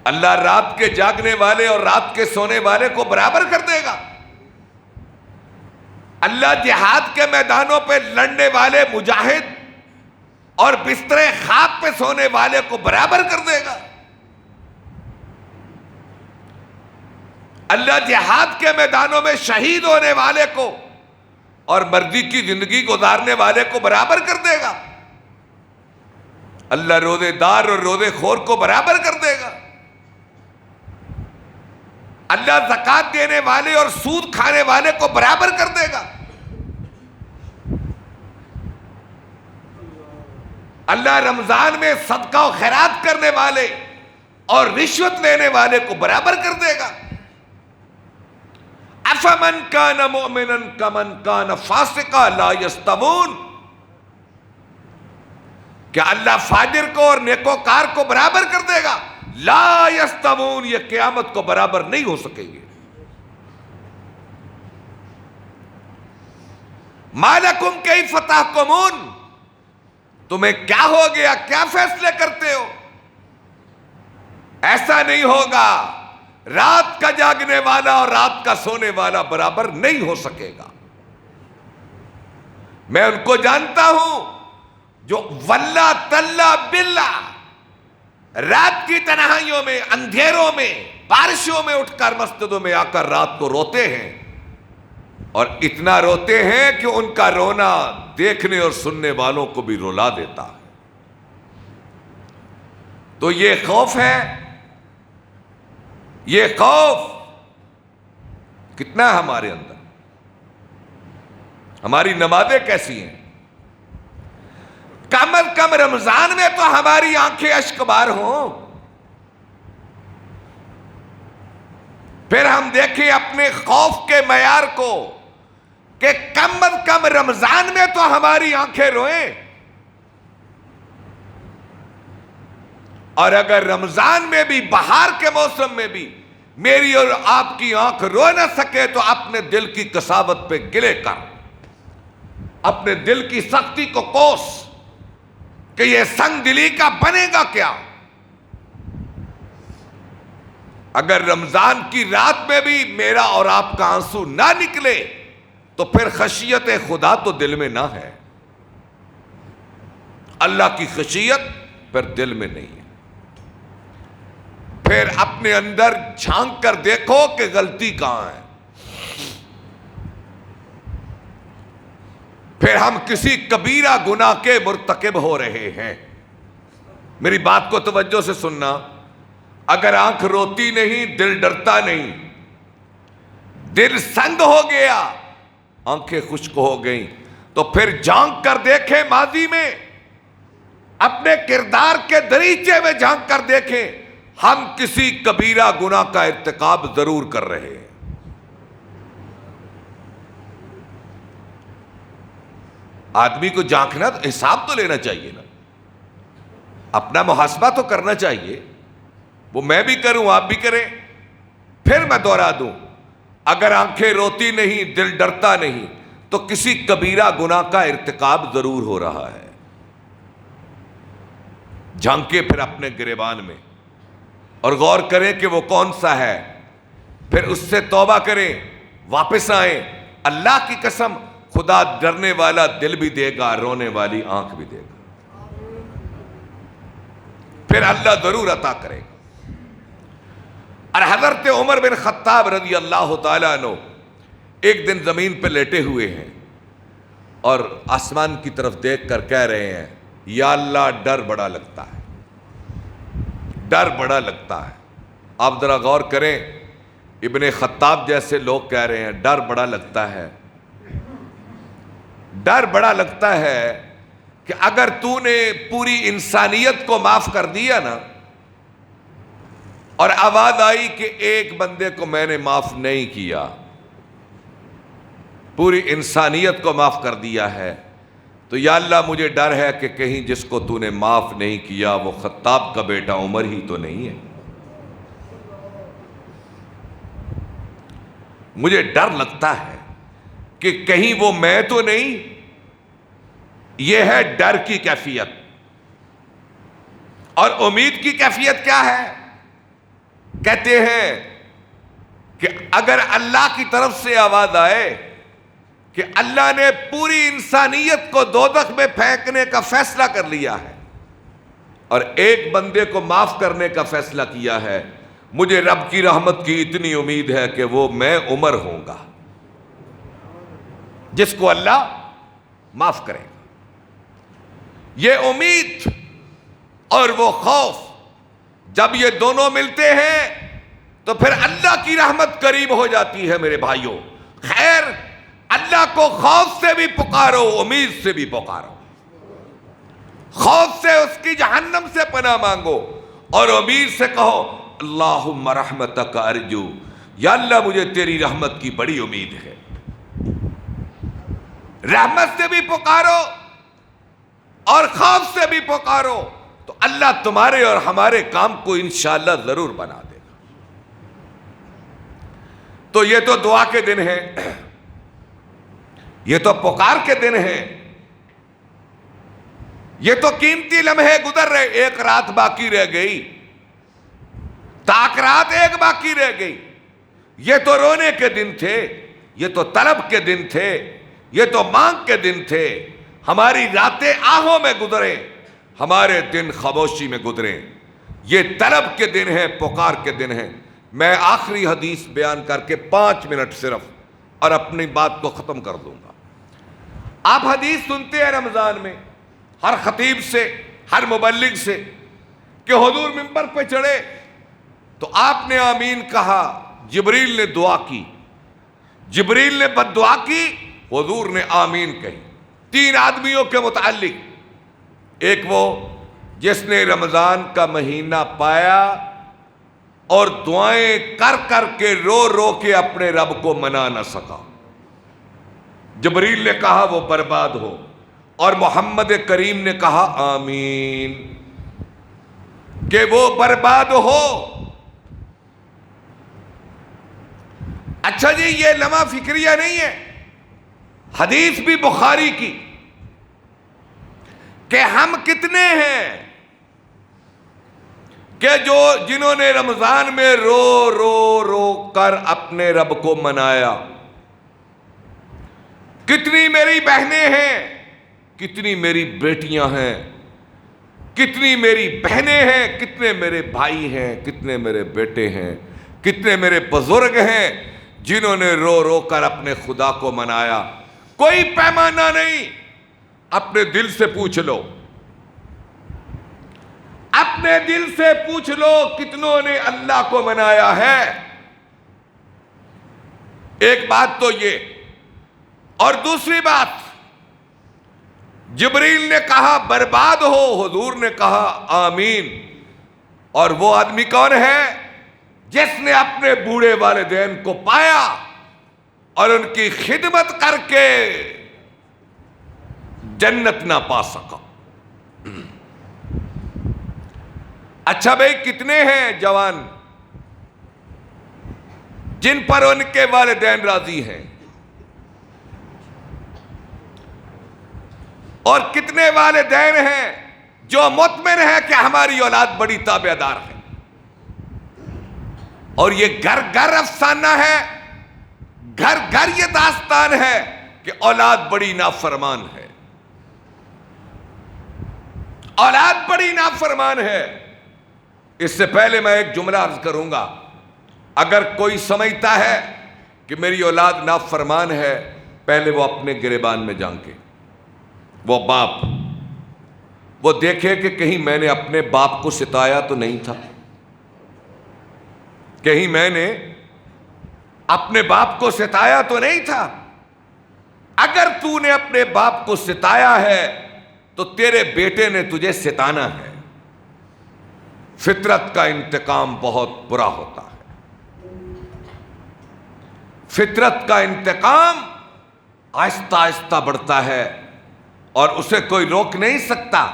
اللہ رات کے جاگنے والے اور رات کے سونے والے کو برابر کر دے گا۔ اللہ جہاد کے میدانوں پہ لڑنے والے مجاہد اور بستر خواب پہ سونے والے کو برابر کر دے گا۔ اللہ جہاد کے میدانوں میں شہید ہونے والے کو اور مرضی کی زندگی گزارنے والے کو برابر کر دے گا۔ اللہ روزے دار اور روزے خور کو برابر کر دے گا۔ اللہ زکوٰۃ دینے والے اور سود کھانے والے کو برابر کر دے گا۔ اللہ رمضان میں صدقہ و خیرات کرنے والے اور رشوت لینے والے کو برابر کر دے گا۔ افمن کان مؤمنا کمن کان فاسقا لا یستوون، کہ اللہ فاجر کو اور نیکوکار کو برابر کر دے گا؟ لا یستوون، یہ قیامت کو برابر نہیں ہو سکیں گے۔ ما لکم کیف تحکمون، تمہیں کیا ہو گیا، کیا فیصلے کرتے ہو؟ ایسا نہیں ہوگا، رات کا جاگنے والا اور رات کا سونے والا برابر نہیں ہو سکے گا۔ میں ان کو جانتا ہوں جو واللہ تاللہ باللہ رات کی تنہائیوں میں، اندھیروں میں، بارشوں میں اٹھ کر مسجدوں میں آ کر رات کو روتے ہیں، اور اتنا روتے ہیں کہ ان کا رونا دیکھنے اور سننے والوں کو بھی رلا دیتا ہے۔ تو یہ خوف ہے، یہ خوف کتنا ہے ہمارے اندر؟ ہماری نمازیں کیسی ہیں؟ کم از کم رمضان میں تو ہماری آنکھیں اشک بار ہوں۔ پھر ہم دیکھیں اپنے خوف کے معیار کو کہ کم از کم رمضان میں تو ہماری آنکھیں روئیں۔ اور اگر رمضان میں بھی، بہار کے موسم میں بھی میری اور آپ کی آنکھ رو نہ سکے تو اپنے دل کی قساوت پہ گلے کر، اپنے دل کی سختی کو کوس کہ یہ سنگ دلی کا بنے گا کیا۔ اگر رمضان کی رات میں بھی میرا اور آپ کا آنسو نہ نکلے تو پھر خشیت خدا تو دل میں نہ ہے، اللہ کی خشیت پھر دل میں نہیں ہے۔ پھر اپنے اندر جھانک کر دیکھو کہ غلطی کہاں ہے۔ پھر ہم کسی کبیرہ گناہ کے مرتکب ہو رہے ہیں۔ میری بات کو توجہ سے سننا، اگر آنکھ روتی نہیں، دل ڈرتا نہیں، دل سنگ ہو گیا، آنکھیں خشک ہو گئیں، تو پھر جھانک کر دیکھیں ماضی میں، اپنے کردار کے دریچے میں جھانک کر دیکھیں، ہم کسی کبیرہ گناہ کا ارتکاب ضرور کر رہے ہیں۔ آدمی کو جھانکنا، حساب تو لینا چاہیے نا، اپنا محاسبہ تو کرنا چاہیے۔ وہ میں بھی کروں، آپ بھی کریں۔ پھر میں دوہرا دوں، اگر آنکھیں روتی نہیں، دل ڈرتا نہیں، تو کسی کبیرہ گناہ کا ارتکاب ضرور ہو رہا ہے۔ جھانکے پھر اپنے گریبان میں اور غور کریں کہ وہ کون سا ہے، پھر اس سے توبہ کریں، واپس آئیں۔ اللہ کی قسم، خدا ڈرنے والا دل بھی دے گا، رونے والی آنکھ بھی دے گا، پھر اللہ ضرور عطا کرے گا۔ اور حضرت عمر بن خطاب رضی اللہ تعالیٰ عنہ ایک دن زمین پہ لیٹے ہوئے ہیں اور آسمان کی طرف دیکھ کر کہہ رہے ہیں، یا اللہ ڈر بڑا لگتا ہے، ڈر بڑا لگتا ہے۔ آپ ذرا غور کریں، ابن خطاب جیسے لوگ کہہ رہے ہیں ڈر بڑا لگتا ہے۔ ڈر بڑا لگتا ہے کہ اگر تو نے پوری انسانیت کو معاف کر دیا نا، اور آواز آئی کہ ایک بندے کو میں نے معاف نہیں کیا، پوری انسانیت کو معاف کر دیا ہے، تو یا اللہ مجھے ڈر ہے کہ کہیں جس کو تو نے معاف نہیں کیا وہ خطاب کا بیٹا عمر ہی تو نہیں ہے. مجھے ڈر لگتا ہے کہ کہیں وہ میں تو نہیں. یہ ہے ڈر کی کیفیت. اور امید کی کیفیت کیا ہے؟ کہتے ہیں کہ اگر اللہ کی طرف سے آواز آئے کہ اللہ نے پوری انسانیت کو دوزخ میں پھینکنے کا فیصلہ کر لیا ہے اور ایک بندے کو معاف کرنے کا فیصلہ کیا ہے، مجھے رب کی رحمت کی اتنی امید ہے کہ وہ میں عمر ہوں گا جس کو اللہ معاف کرے گا. یہ امید اور وہ خوف جب یہ دونوں ملتے ہیں تو پھر اللہ کی رحمت قریب ہو جاتی ہے. میرے بھائیوں، خیر اللہ کو خوف سے بھی پکارو، امید سے بھی پکارو. خوف سے اس کی جہنم سے پناہ مانگو اور امید سے کہو اللہم رحمتک ارجو، یا اللہ مجھے تیری رحمت کی بڑی امید ہے. رحمت سے بھی پکارو اور خوف سے بھی پکارو تو اللہ تمہارے اور ہمارے کام کو انشاءاللہ ضرور بنا دے گا. تو یہ تو دعا کے دن ہیں، یہ تو پکار کے دن ہیں، یہ تو قیمتی لمحے گزر رہے. ایک رات باقی رہ گئی، تاک رات ایک باقی رہ گئی. یہ تو رونے کے دن تھے، یہ تو طلب کے دن تھے، یہ تو مانگ کے دن تھے. ہماری راتیں آہوں میں گزرے، ہمارے دن خاموشی میں گزرے. یہ طلب کے دن ہیں، پکار کے دن ہیں. میں آخری حدیث بیان کر کے 5 منٹ صرف اور اپنی بات کو ختم کر دوں گا. آپ حدیث سنتے ہیں رمضان میں ہر خطیب سے، ہر مبلغ سے کہ حضور منبر پہ چڑھے تو آپ نے آمین کہا، جبریل نے دعا کی، جبریل نے بد دعا کی، حضور نے آمین کہی. 3 آدمیوں کے متعلق، ایک وہ جس نے رمضان کا مہینہ پایا اور دعائیں کر کر کے رو رو کے اپنے رب کو منا نہ سکا. جبریل نے کہا وہ برباد ہو اور محمد کریم نے کہا آمین کہ وہ برباد ہو. اچھا جی، یہ لمحہ فکریہ نہیں ہے، حدیث بھی بخاری کی کہ ہم کتنے ہیں کہ جنہوں نے رمضان میں رو رو رو کر اپنے رب کو منایا. کتنی میری بہنیں ہیں، کتنی میری بیٹیاں ہیں، کتنی میری بہنیں ہیں، کتنے میرے بھائی ہیں، کتنے میرے بیٹے ہیں، کتنے میرے بزرگ ہیں جنہوں نے رو رو کر اپنے خدا کو منایا. کوئی پیمانہ نہیں. اپنے دل سے پوچھ لو، اپنے دل سے پوچھ لو کتنوں نے اللہ کو منایا ہے. ایک بات تو یہ، اور دوسری بات، جبریل نے کہا برباد ہو، حضور نے کہا آمین. اور وہ آدمی کون ہے؟ جس نے اپنے بوڑھے والدین کو پایا اور ان کی خدمت کر کے جنت نہ پا سکا. اچھا بھائی، کتنے ہیں جوان جن پر ان کے والدین راضی ہیں، اور کتنے والدین ہیں جو مطمئن ہیں کہ ہماری اولاد بڑی تابعدار ہے. اور یہ گھر گھر افسانہ ہے، گھر گھر یہ داستان ہے کہ اولاد بڑی نافرمان ہے، اولاد بڑی نافرمان ہے. اس سے پہلے میں ایک جملہ عرض کروں گا، اگر کوئی سمجھتا ہے کہ میری اولاد نافرمان ہے، پہلے وہ اپنے گریبان میں جھانکے. وہ باپ، وہ دیکھے کہ کہیں میں نے اپنے باپ کو ستایا تو نہیں تھا، کہیں میں نے اپنے باپ کو ستایا تو نہیں تھا. اگر تو نے اپنے باپ کو ستایا ہے تو تیرے بیٹے نے تجھے ستانا ہے. فطرت کا انتقام بہت برا ہوتا ہے. فطرت کا انتقام آہستہ آہستہ بڑھتا ہے اور اسے کوئی روک نہیں سکتا۔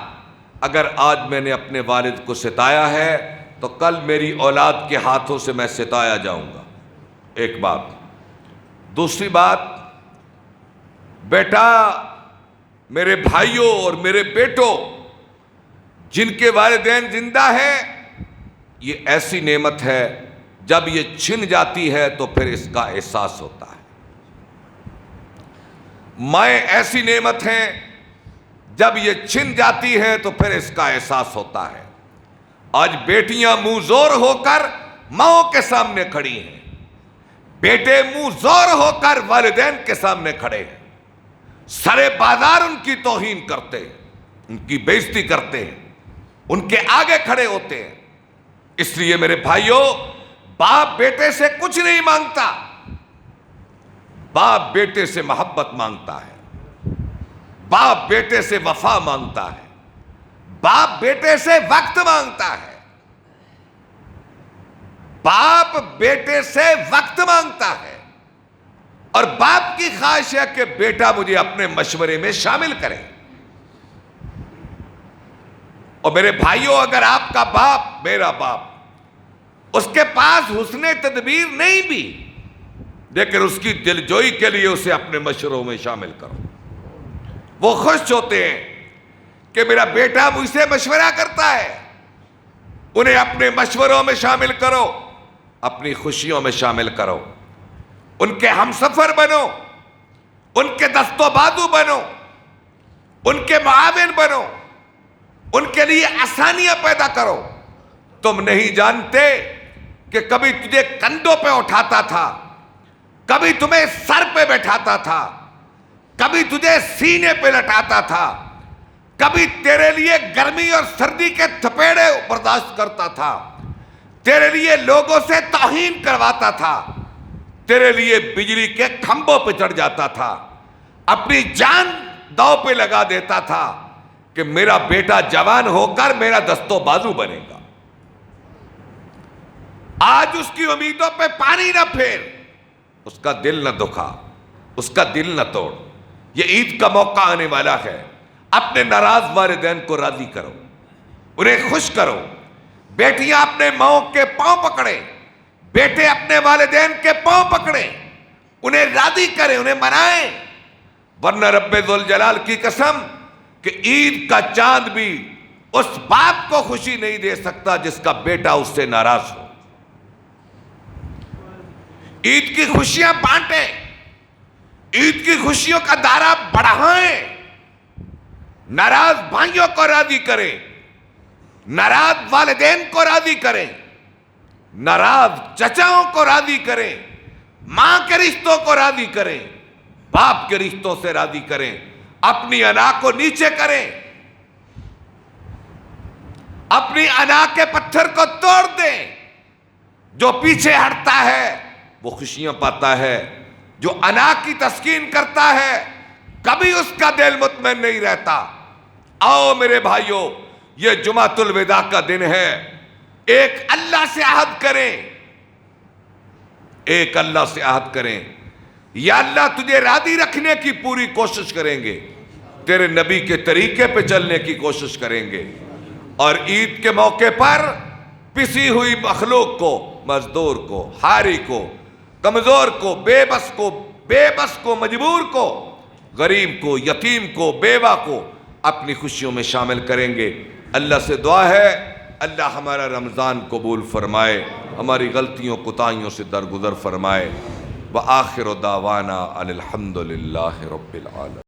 اگر آج میں نے اپنے والد کو ستایا ہے تو کل میری اولاد کے ہاتھوں سے میں ستایا جاؤں گا، ایک بات۔ دوسری بات، بیٹا، میرے بھائیوں اور میرے بیٹوں، جن کے والدین زندہ ہیں، یہ ایسی نعمت ہے جب یہ چھن جاتی ہے تو پھر اس کا احساس ہوتا ہے۔ مائیں ایسی نعمت ہیں، جب یہ چھن جاتی ہے تو پھر اس کا احساس ہوتا ہے۔ آج بیٹیاں منہ زور ہو کر ماؤں کے سامنے کھڑی ہیں، بیٹے منہ زور ہو کر والدین کے سامنے کھڑے ہیں، سرے بازار ان کی توہین کرتے ہیں، ان کی بے عزتی کرتے ہیں، ان کے آگے کھڑے ہوتے ہیں۔ اس لیے میرے بھائیوں، باپ بیٹے سے کچھ نہیں مانگتا، باپ بیٹے سے محبت مانگتا ہے، باپ بیٹے سے وفا مانگتا ہے، باپ بیٹے سے وقت مانگتا ہے، باپ بیٹے سے وقت مانگتا ہے، اور باپ کی خواہش ہے کہ بیٹا مجھے اپنے مشورے میں شامل کرے۔ اور میرے بھائیوں، اگر آپ کا باپ، میرا باپ، اس کے پاس حسن تدبیر نہیں بھی، لیکن اس کی دلجوئی کے لیے اسے اپنے مشوروں میں شامل کرو۔ وہ خوش ہوتے ہیں کہ میرا بیٹا مجھ سے مشورہ کرتا ہے، انہیں اپنے مشوروں میں شامل کرو، اپنی خوشیوں میں شامل کرو، ان کے ہمسفر بنو، ان کے دست و بازو بنو، ان کے معاون بنو، ان کے لیے آسانیاں پیدا کرو۔ تم نہیں جانتے کہ کبھی تجھے کندھوں پہ اٹھاتا تھا، کبھی تمہیں سر پہ بیٹھاتا تھا، کبھی تجھے سینے پہ لٹاتا تھا، کبھی تیرے لیے گرمی اور سردی کے تھپیڑے برداشت کرتا تھا، تیرے لیے لوگوں سے توہین کرواتا تھا، تیرے لیے بجلی کے کھمبوں پہ چڑھ جاتا تھا، اپنی جان داؤ پہ لگا دیتا تھا کہ میرا بیٹا جوان ہو کر میرا دست و بازو بنے گا۔ آج اس کی امیدوں پہ پانی نہ پھیر، اس کا دل نہ دکھا، اس کا دل نہ توڑ۔ یہ عید کا موقع آنے والا ہے، اپنے ناراض والدین کو راضی کرو، انہیں خوش کرو۔ بیٹیاں اپنے ماؤں کے پاؤں پکڑیں، بیٹے اپنے والدین کے پاؤں پکڑیں، انہیں راضی کریں، انہیں منائیں، ورنہ رب ذوالجلال کی قسم کہ عید کا چاند بھی اس باپ کو خوشی نہیں دے سکتا جس کا بیٹا اس سے ناراض ہو۔ عید کی خوشیاں بانٹیں، عید کی خوشیوں کا دائرہ بڑھائیں، ناراض بھائیوں کو راضی کریں، ناراض والدین کو راضی کریں، ناراض چچاؤں کو راضی کریں، ماں کے رشتوں کو راضی کریں، باپ کے رشتوں سے راضی کریں، اپنی انا کو نیچے کریں، اپنی انا کے پتھر کو توڑ دیں۔ جو پیچھے ہٹتا ہے وہ خوشیاں پاتا ہے، جو انا کی تسکین کرتا ہے کبھی اس کا دل مطمئن نہیں رہتا۔ آؤ میرے بھائیوں، یہ جمعۃ الوداع کا دن ہے، ایک اللہ سے عہد کریں، ایک اللہ سے عہد کریں، یا اللہ تجھے راضی رکھنے کی پوری کوشش کریں گے، تیرے نبی کے طریقے پہ چلنے کی کوشش کریں گے، اور عید کے موقع پر پسی ہوئی مخلوق کو، مزدور کو، حاری کو، کمزور کو، بے بس کو، مجبور کو، غریب کو، یتیم کو، بیوہ کو اپنی خوشیوں میں شامل کریں گے۔ اللہ سے دعا ہے اللہ ہمارا رمضان قبول فرمائے، ہماری غلطیوں کوتاہیوں سے درگزر فرمائے۔ وآخر دعوانا ان الحمد للہ رب العالمین۔